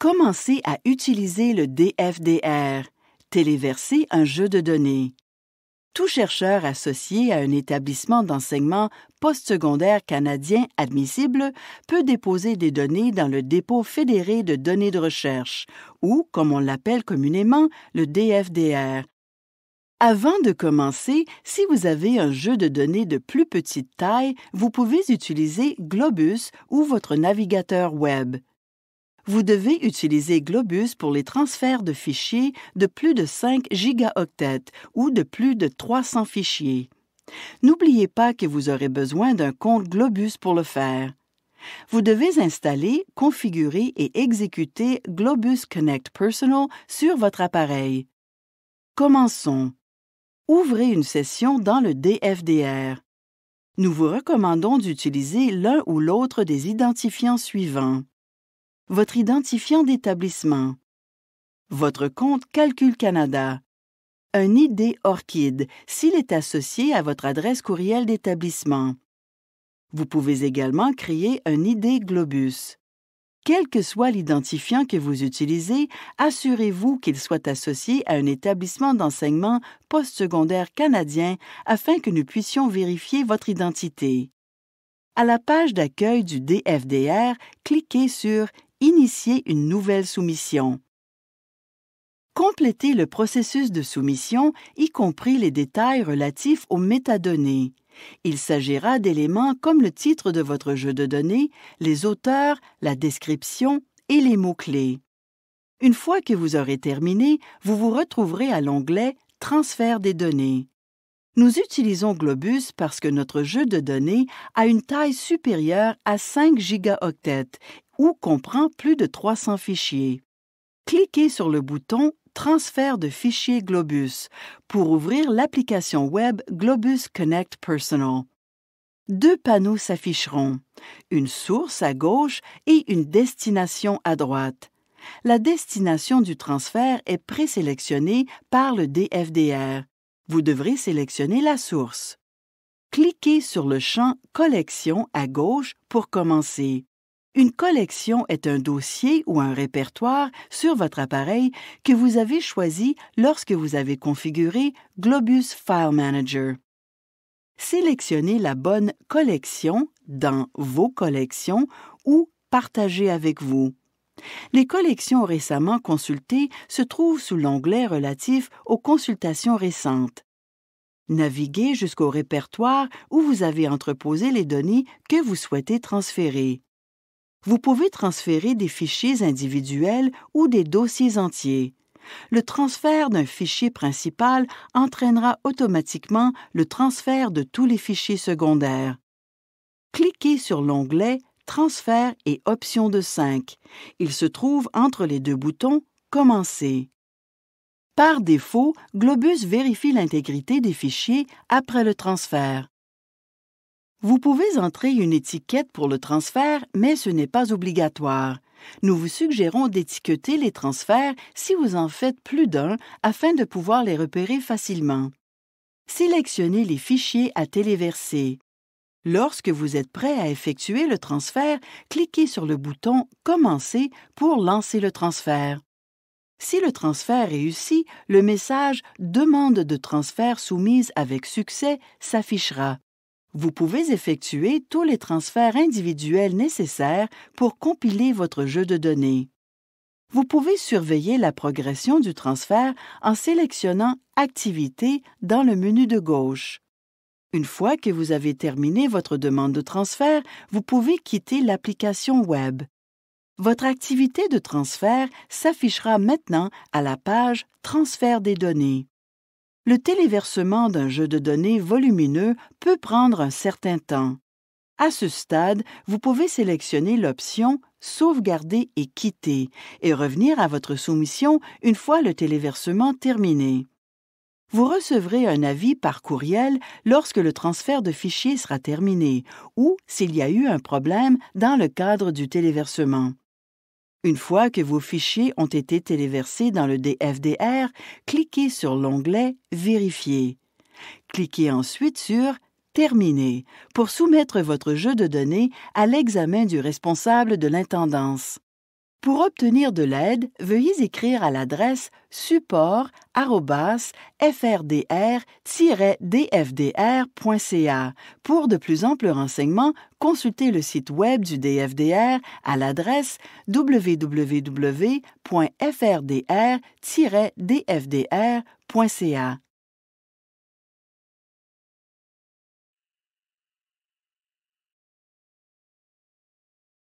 Commencez à utiliser le DFDR, téléverser un jeu de données. Tout chercheur associé à un établissement d'enseignement postsecondaire canadien admissible peut déposer des données dans le dépôt fédéré de données de recherche, ou, comme on l'appelle communément, le DFDR. Avant de commencer, si vous avez un jeu de données de plus petite taille, vous pouvez utiliser Globus ou votre navigateur Web. Vous devez utiliser Globus pour les transferts de fichiers de plus de 5 gigaoctets ou de plus de 300 fichiers. N'oubliez pas que vous aurez besoin d'un compte Globus pour le faire. Vous devez installer, configurer et exécuter Globus Connect Personal sur votre appareil. Commençons. Ouvrez une session dans le DFDR. Nous vous recommandons d'utiliser l'un ou l'autre des identifiants suivants. Votre identifiant d'établissement, votre compte Calcul Canada, un ID ORCID s'il est associé à votre adresse courriel d'établissement. Vous pouvez également créer un ID Globus. Quel que soit l'identifiant que vous utilisez, assurez-vous qu'il soit associé à un établissement d'enseignement postsecondaire canadien afin que nous puissions vérifier votre identité. À la page d'accueil du DFDR, cliquez sur « Initier une nouvelle soumission ». Complétez le processus de soumission, y compris les détails relatifs aux métadonnées. Il s'agira d'éléments comme le titre de votre jeu de données, les auteurs, la description et les mots-clés. Une fois que vous aurez terminé, vous vous retrouverez à l'onglet « Transfert des données ». Nous utilisons Globus parce que notre jeu de données a une taille supérieure à 5 gigaoctets ou comprend plus de 300 fichiers. Cliquez sur le bouton « Transfert de fichiers Globus » pour ouvrir l'application web Globus Connect Personal. Deux panneaux s'afficheront, une source à gauche et une destination à droite. La destination du transfert est présélectionnée par le DFDR. Vous devrez sélectionner la source. Cliquez sur le champ « Collection » à gauche pour commencer. Une collection est un dossier ou un répertoire sur votre appareil que vous avez choisi lorsque vous avez configuré Globus File Manager. Sélectionnez la bonne collection dans « Vos collections » ou « Partager avec vous ». Les collections récemment consultées se trouvent sous l'onglet relatif aux consultations récentes. Naviguez jusqu'au répertoire où vous avez entreposé les données que vous souhaitez transférer. Vous pouvez transférer des fichiers individuels ou des dossiers entiers. Le transfert d'un fichier principal entraînera automatiquement le transfert de tous les fichiers secondaires. Cliquez sur l'onglet « Transfert et options de 5 ». Il se trouve entre les deux boutons « Commencer ». Par défaut, Globus vérifie l'intégrité des fichiers après le transfert. Vous pouvez entrer une étiquette pour le transfert, mais ce n'est pas obligatoire. Nous vous suggérons d'étiqueter les transferts si vous en faites plus d'un afin de pouvoir les repérer facilement. Sélectionnez les fichiers à téléverser. Lorsque vous êtes prêt à effectuer le transfert, cliquez sur le bouton « Commencer » pour lancer le transfert. Si le transfert réussit, le message « Demande de transfert soumise avec succès » s'affichera. Vous pouvez effectuer tous les transferts individuels nécessaires pour compiler votre jeu de données. Vous pouvez surveiller la progression du transfert en sélectionnant « Activité » dans le menu de gauche. Une fois que vous avez terminé votre demande de transfert, vous pouvez quitter l'application Web. Votre activité de transfert s'affichera maintenant à la page « Transfert des données ». Le téléversement d'un jeu de données volumineux peut prendre un certain temps. À ce stade, vous pouvez sélectionner l'option « Sauvegarder et quitter » et revenir à votre soumission une fois le téléversement terminé. Vous recevrez un avis par courriel lorsque le transfert de fichiers sera terminé ou s'il y a eu un problème dans le cadre du téléversement. Une fois que vos fichiers ont été téléversés dans le DFDR, cliquez sur l'onglet « Vérifier ». Cliquez ensuite sur « Terminer » pour soumettre votre jeu de données à l'examen du responsable de l'intendance. Pour obtenir de l'aide, veuillez écrire à l'adresse support@frdr-dfdr.ca. Pour de plus amples renseignements, consultez le site web du DFDR à l'adresse www.frdr-dfdr.ca.